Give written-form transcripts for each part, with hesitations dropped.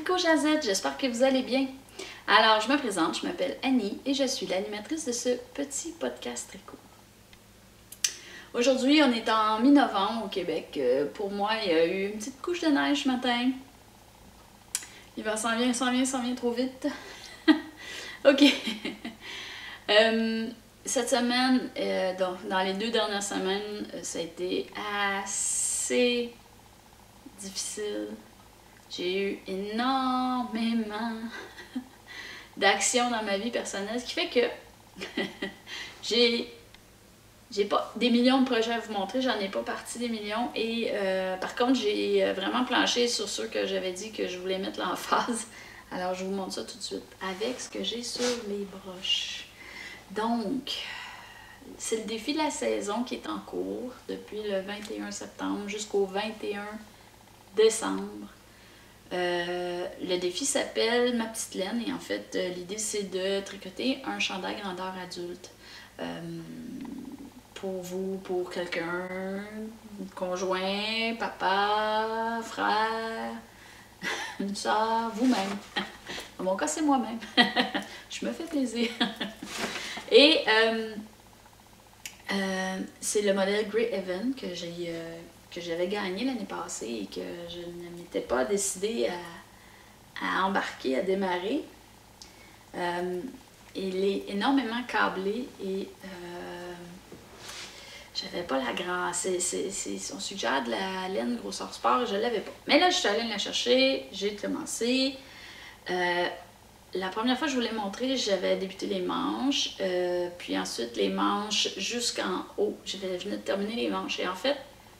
Tricot Jazette, j'espère que vous allez bien. Alors, je me présente, je m'appelle Annie et je suis l'animatrice de ce petit podcast tricot. Aujourd'hui, on est en mi-novembre au Québec. Pour moi, il y a eu une petite couche de neige ce matin. L'hiver s'en vient trop vite. Ok. Cette semaine, dans les 2 dernières semaines, ça a été assez difficile. J'ai eu énormément d'actions dans ma vie personnelle, ce qui fait que j'ai pas des millions de projets à vous montrer, j'en ai pas parti des millions. Et par contre, j'ai vraiment planché sur ceux que j'avais dit que je voulais mettre l'emphase. Alors, je vous montre ça tout de suite avec ce que j'ai sur les broches. Donc, c'est le défi de la saison qui est en cours depuis le 21 septembre jusqu'au 21 décembre. Le défi s'appelle Ma petite laine et en fait, l'idée c'est de tricoter un chandail grandeur adulte. Pour vous, pour quelqu'un, conjoint, papa, frère, une soeur, vous-même. Dans mon cas, c'est moi-même. Je me fais plaisir. Et c'est le modèle Grey Heaven que j'avais gagné l'année passée et que je ne m'étais pas décidée à embarquer, à démarrer. Il est énormément câblé et j'avais pas la grande... On suggère de la laine grosseur sport et je l'avais pas. Mais là, je suis allée la chercher, j'ai commencé. La première fois que je vous l'ai montré, j'avais débuté les manches, puis ensuite les manches jusqu'en haut. Je venais de terminer les manches et en fait,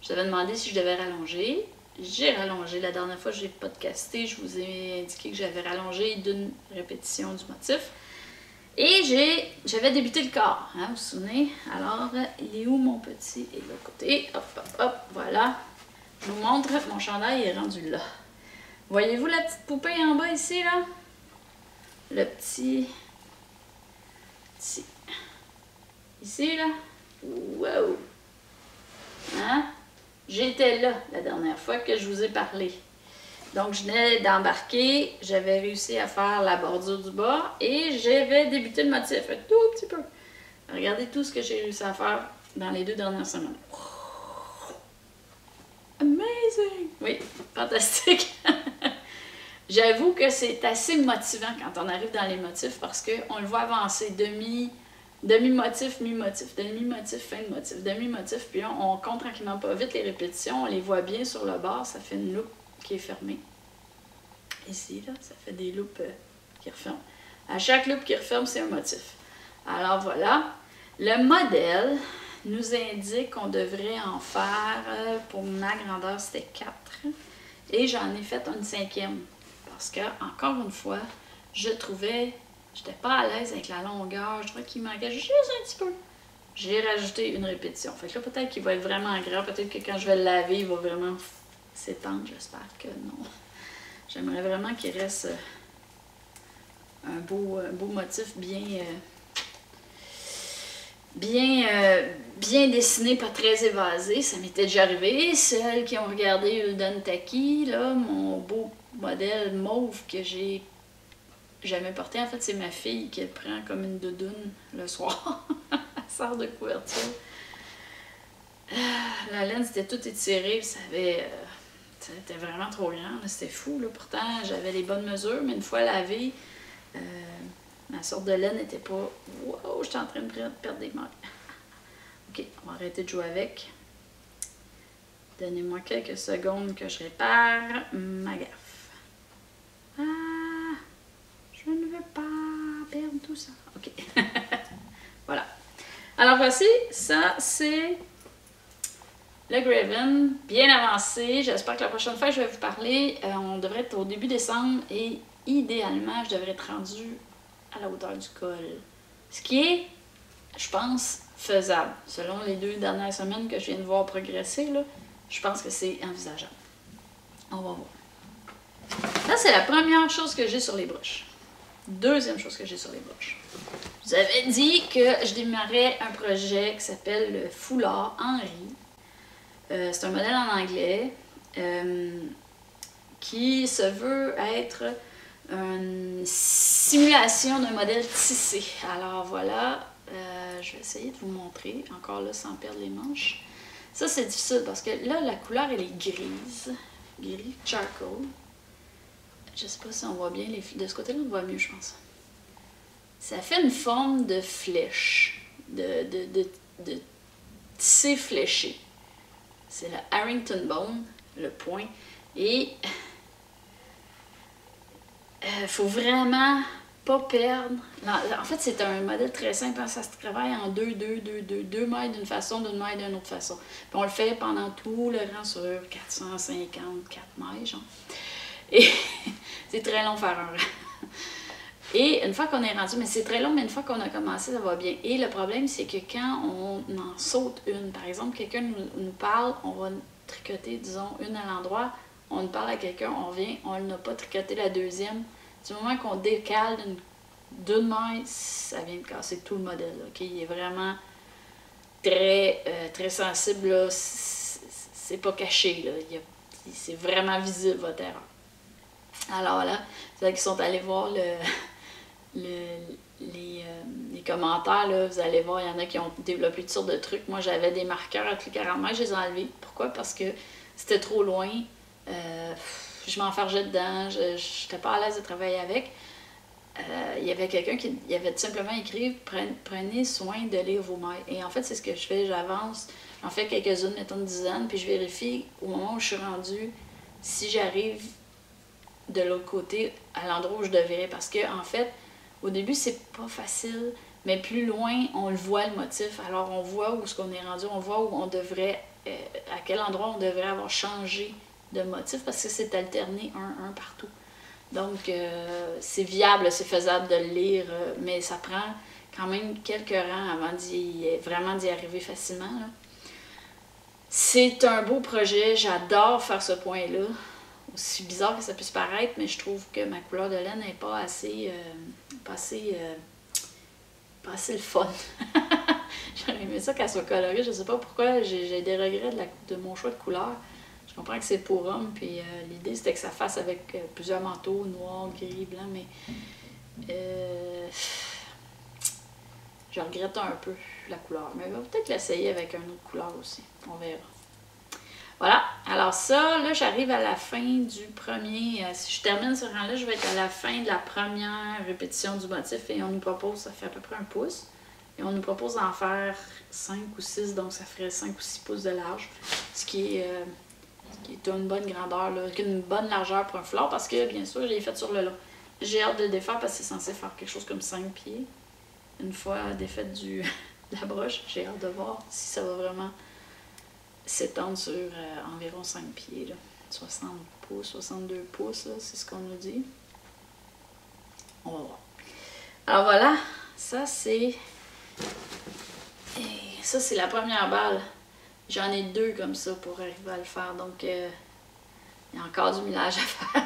je t'avais demandé si je devais rallonger. J'ai rallongé. La dernière fois, je n'ai pas podcasté. Je vous ai indiqué que j'avais rallongé d'une répétition du motif. Et j'avais débuté le corps. Hein, vous vous souvenez? Alors, il est où mon petit? Il est de l'autre côté. Hop, hop, hop. Voilà. Je vous montre. Mon chandail est rendu là. Voyez-vous la petite poupée en bas ici, là? Le petit... Ici, là? Wow! Hein? J'étais là la dernière fois que je vous ai parlé. Donc, je venais d'embarquer, j'avais réussi à faire la bordure du bas et j'avais débuté le motif un tout petit peu. Regardez tout ce que j'ai réussi à faire dans les 2 dernières semaines. Amazing! Oui, fantastique! J'avoue que c'est assez motivant quand on arrive dans les motifs parce qu'on le voit avancer demi-motif, mi-motif, demi-motif, fin de motif, demi-motif, puis là, on compte tranquillement pas vite les répétitions, on les voit bien sur le bord, ça fait une loupe qui est fermée. Ici, là, ça fait des loupes qui referment. À chaque loupe qui referme, c'est un motif. Alors voilà, le modèle nous indique qu'on devrait en faire, pour ma grandeur, c'était 4, et j'en ai fait une 5e. Parce que, encore une fois, je trouvais... J'étais pas à l'aise avec la longueur, je trouvais qu'il manquait juste un petit peu. J'ai rajouté une répétition. Fait que là, peut-être qu'il va être vraiment grand, peut-être que quand je vais le laver, il va vraiment s'étendre. J'espère que non. J'aimerais vraiment qu'il reste un beau motif bien dessiné, pas très évasé. Ça m'était déjà arrivé. Celles qui ont regardé Ulden Taki, là, mon beau modèle mauve que j'ai jamais porté, en fait, c'est ma fille qui le prend comme une doudoune le soir. Elle sort de couverture. La laine, c'était tout étiré, ça était vraiment trop grand, c'était fou. Là. Pourtant, j'avais les bonnes mesures, mais une fois lavée, ma sorte de laine n'était pas... Wow, j'étais en train de perdre des marques. Ok, on va arrêter de jouer avec. Donnez-moi quelques secondes que je répare ma gaffe. Je ne veux pas perdre tout ça. Ok. Voilà. Alors voici, ça c'est le Grey Heaven, bien avancé. J'espère que la prochaine fois que je vais vous parler, on devrait être au début décembre et idéalement, je devrais être rendue à la hauteur du col. Ce qui est, je pense, faisable. Selon les 2 dernières semaines que je viens de voir progresser, là, je pense que c'est envisageable. On va voir. Ça, c'est la première chose que j'ai sur les broches. Deuxième chose que j'ai sur les broches. Je vous avais dit que je démarrais un projet qui s'appelle le foulard Henri. C'est un modèle en anglais. qui se veut être une simulation d'un modèle tissé. Alors voilà, je vais essayer de vous montrer, encore là sans perdre les manches. Ça c'est difficile parce que là la couleur elle est grise, gris charcoal. Je sais pas si on voit bien, de ce côté-là on voit mieux je pense. Ça fait une forme de flèche, de tissé fléché. C'est le Harrington Bone, le point. Et faut vraiment pas perdre. En fait, c'est un modèle très simple. Ça se travaille en 2 mailles d'une façon, d'une maille d'une autre façon. Puis on le fait pendant tout le rang sur 454 mailles, genre. Et c'est très long faire un rang. Et une fois qu'on est rendu, mais c'est très long, mais une fois qu'on a commencé, ça va bien. Et le problème, c'est que quand on en saute une, par exemple, quelqu'un nous parle, on va tricoter, disons, une à l'endroit, on nous parle à quelqu'un, on revient, on n'a pas tricoté la deuxième. Du moment qu'on décale d'une maille, ça vient de casser tout le modèle. Okay? Il est vraiment très, très sensible. Là. C'est pas caché. Là. C'est vraiment visible, votre erreur. Alors là, c'est là qu'ils sont allés voir les commentaires, là, vous allez voir, il y en a qui ont développé toutes sortes de trucs. Moi, j'avais des marqueurs avec les 40 mètres, je les ai enlevés. Pourquoi? Parce que c'était trop loin. Je m'enfargeais dedans, je n'étais pas à l'aise de travailler avec. Il y avait quelqu'un qui avait tout simplement écrit « Prenez soin de lire vos mailles ». Et en fait, c'est ce que je fais, j'avance, j'en fais quelques-unes, mettons une dizaine, puis je vérifie au moment où je suis rendue si j'arrive de l'autre côté à l'endroit où je devrais. Parce que en fait, au début, c'est pas facile, mais plus loin, on le voit le motif. Alors, on voit où est-ce qu'on est rendu, on voit où on devrait, à quel endroit on devrait avoir changé de motif, parce que c'est alterné un partout. Donc, c'est viable, c'est faisable de le lire, mais ça prend quand même quelques rangs avant vraiment d'y arriver facilement. C'est un beau projet, j'adore faire ce point-là. Aussi bizarre que ça puisse paraître, mais je trouve que ma couleur de laine n'est pas assez le fun. J'aurais aimé ça qu'elle soit colorée, je sais pas pourquoi, j'ai des regrets de mon choix de couleur. Je comprends que c'est pour homme, puis l'idée c'était que ça fasse avec plusieurs manteaux, noir, gris, blanc, mais je regrette un peu la couleur. Mais on va peut-être l'essayer avec une autre couleur aussi, on verra. Voilà, alors ça, là, j'arrive à la fin du premier, si je termine ce rang-là, je vais être à la fin de la première répétition du motif et on nous propose, ça fait à peu près 1 pouce, et on nous propose d'en faire 5 ou 6, donc ça ferait 5 ou 6 pouces de large, ce qui est une bonne grandeur, là, une bonne largeur pour un foulard, parce que, bien sûr, je l'ai fait sur le long. J'ai hâte de le défaire parce que c'est censé faire quelque chose comme 5 pieds. Une fois défaite de la broche, j'ai hâte de voir si ça va vraiment s'étendre sur environ 5 pieds, là. 60 pouces, 62 pouces, c'est ce qu'on nous dit. On va voir. Alors voilà, ça c'est la première balle. J'en ai 2 comme ça pour arriver à le faire, donc il y a encore du millage à faire.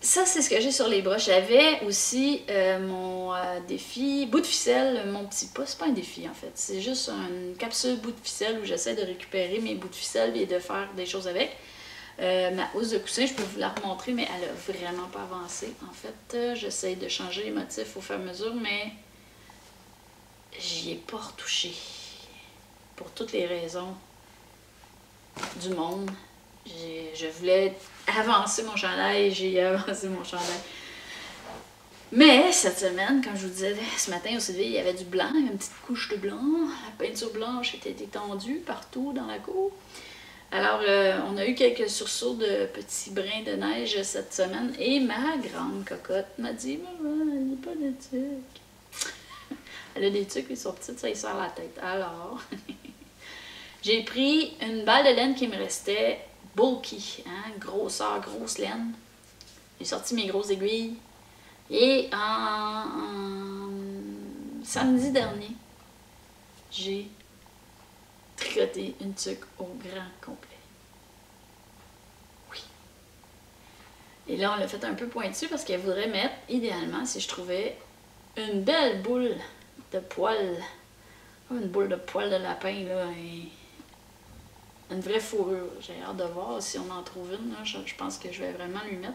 Ça, c'est ce que j'ai sur les broches. J'avais aussi mon défi bout de ficelle, mon petit pas. C'est pas un défi en fait, c'est juste une capsule bout de ficelle où j'essaie de récupérer mes bouts de ficelle et de faire des choses avec. Ma housse de coussin, je peux vous la remontrer, mais elle a vraiment pas avancé. En fait, j'essaie de changer les motifs au fur et à mesure, mais j'y ai pas retouché. Pour toutes les raisons du monde. Je voulais avancer mon chandail, j'ai avancé mon chandail. Mais cette semaine, comme je vous disais ce matin au CDV, il y avait du blanc, il y avait une petite couche de blanc. La peinture blanche était étendue partout dans la cour. Alors, on a eu quelques sursauts de petits brins de neige cette semaine. Et ma grande cocotte m'a dit « Maman, elle n'a pas de tuque. » Elle a des tuques, ils sont petites, ça y sort la tête. Alors, j'ai pris une balle de laine qui me restait bulky, hein, grosseur, grosse laine. J'ai sorti mes grosses aiguilles. Et en samedi dernier, j'ai tricoté une tuque au grand complet. Oui. Et là, on l'a fait un peu pointu parce qu'elle voudrait mettre, idéalement, si je trouvais une belle boule de poils. Une boule de poils de lapin, là. Et une vraie fourrure. J'ai hâte de voir si on en trouve une. Là. Je pense que je vais vraiment lui mettre.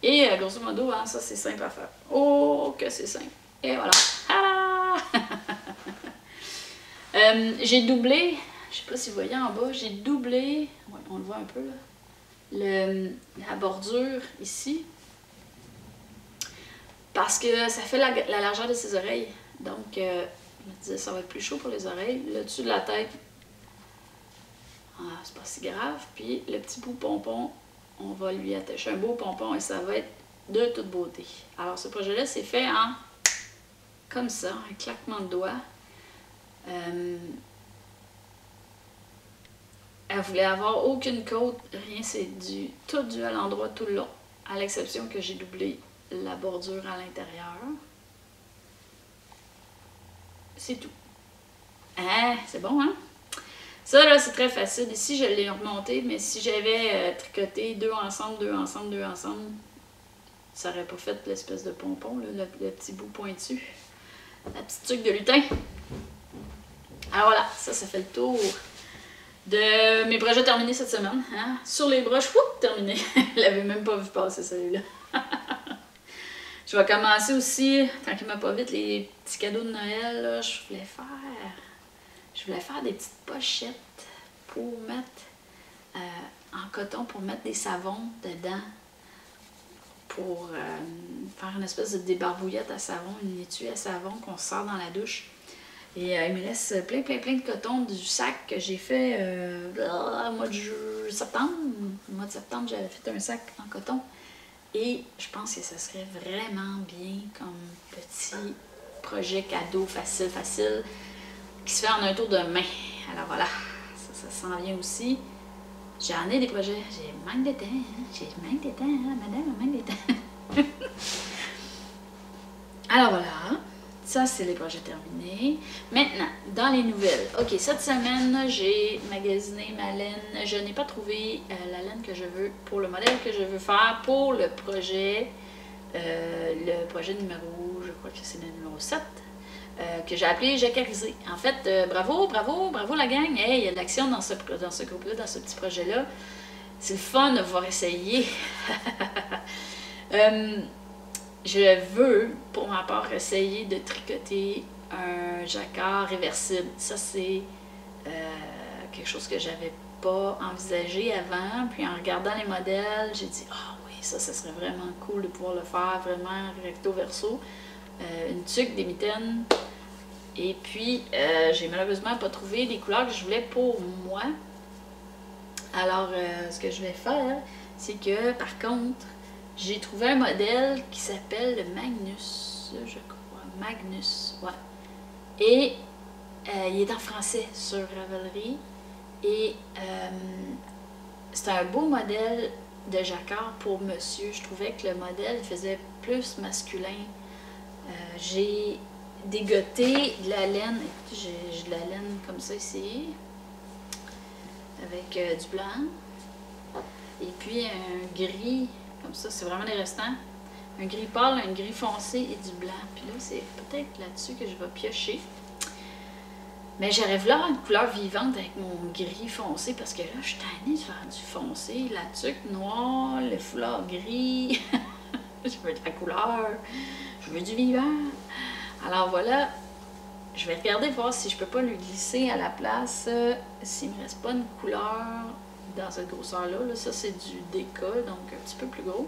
Et grosso modo, hein, ça c'est simple à faire. Oh, que c'est simple. Et voilà. Ah! J'ai doublé, je sais pas si vous voyez en bas, j'ai doublé, ouais, on le voit un peu là, la bordure ici. Parce que ça fait la largeur de ses oreilles. Donc, je me disais, ça va être plus chaud pour les oreilles. Le dessus de la tête, c'est pas si grave. Puis, le petit bout pompon, on va lui attacher un beau pompon et ça va être de toute beauté. Alors, ce projet-là, c'est fait en comme ça, un claquement de doigts. Elle voulait avoir aucune côte, rien, c'est tout dû à l'endroit tout le long, à l'exception que j'ai doublé la bordure à l'intérieur. C'est tout. Hein, c'est bon, hein? Ça, là, c'est très facile. Ici, je l'ai remonté, mais si j'avais tricoté deux ensemble, ça aurait pas fait l'espèce de pompon, là, le petit bout pointu. La petite tuque de lutin. Alors voilà, ça fait le tour de mes projets terminés cette semaine. Hein? Sur les broches, terminé. Je l'avais même pas vu passer celui-là. Je vais commencer aussi, tranquillement pas vite, les petits cadeaux de Noël. Là, je voulais faire des petites pochettes pour mettre en coton, pour mettre des savons dedans. Pour faire une espèce de débarbouillette à savon, une étui à savon qu'on sort dans la douche. Et il me laisse plein de coton du sac que j'ai fait au mois de septembre. Au mois de septembre, j'avais fait un sac en coton. Et je pense que ça serait vraiment bien comme petit projet cadeau facile, qui se fait en un tour de main. Alors voilà, ça s'en vient aussi. J'en ai des projets. J'ai manque de temps. Hein? Madame a manque de temps. Alors voilà. Ça, c'est les projets terminés. Maintenant, dans les nouvelles. OK, cette semaine, j'ai magasiné ma laine. Je n'ai pas trouvé la laine que je veux pour le modèle que je veux faire pour le projet. Le projet numéro, je crois que c'est le numéro 7, que j'ai appelé Jacquarisé. En fait, bravo la gang. Hey, il y a de l'action dans ce groupe-là, dans ce petit projet-là. C'est le fun de pouvoir essayer. Je veux, pour ma part, essayer de tricoter un jacquard réversible. Ça, c'est quelque chose que j'avais pas envisagé avant. Puis en regardant les modèles, j'ai dit « Ah oui, ça serait vraiment cool de pouvoir le faire, vraiment recto verso. » Une tuque, des mitaines. Et puis, j'ai malheureusement pas trouvé les couleurs que je voulais pour moi. Alors, ce que je vais faire, c'est que, par contre, j'ai trouvé un modèle qui s'appelle le Magnus, je crois. Magnus, ouais. Et il est en français sur Ravelry. Et c'est un beau modèle de jacquard pour monsieur. Je trouvais que le modèle faisait plus masculin. J'ai dégoté de la laine. J'ai de la laine comme ça ici. Avec du blanc. Et puis un gris. Comme ça, c'est vraiment les restants. Un gris pâle, un gris foncé et du blanc. Puis là, c'est peut-être là-dessus que je vais piocher. Mais j'aurais voulu avoir une couleur vivante avec mon gris foncé parce que là, je suis tannée de faire du foncé. La tuque noire, le foulard gris. Je veux de la couleur. Je veux du vivant. Alors voilà. Je vais regarder voir si je peux pas lui glisser à la place s'il me reste pas une couleur dans cette grosseur-là. Là, ça, c'est du DK, donc un petit peu plus gros.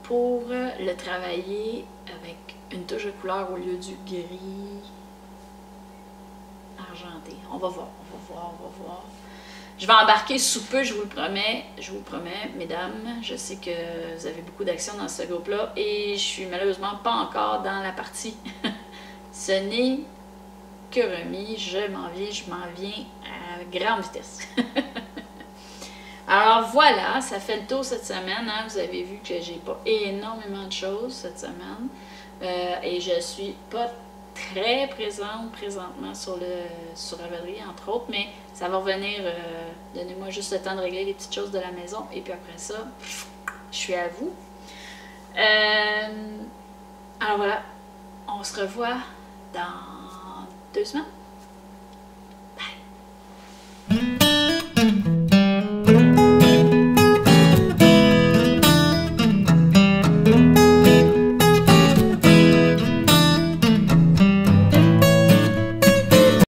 Pour le travailler avec une touche de couleur au lieu du gris argenté. On va voir. Je vais embarquer sous peu, je vous le promets, mesdames. Je sais que vous avez beaucoup d'action dans ce groupe-là et je suis malheureusement pas encore dans la partie. Ce n'est que remis, je m'en viens à grande vitesse. Alors voilà, ça fait le tour cette semaine. Hein. Vous avez vu que j'ai pas énormément de choses cette semaine. Et je suis pas très présente présentement sur Ravelry, entre autres, mais ça va revenir. Donnez-moi juste le temps de régler les petites choses de la maison. Et puis après ça, je suis à vous. Alors voilà, on se revoit dans 2 semaines.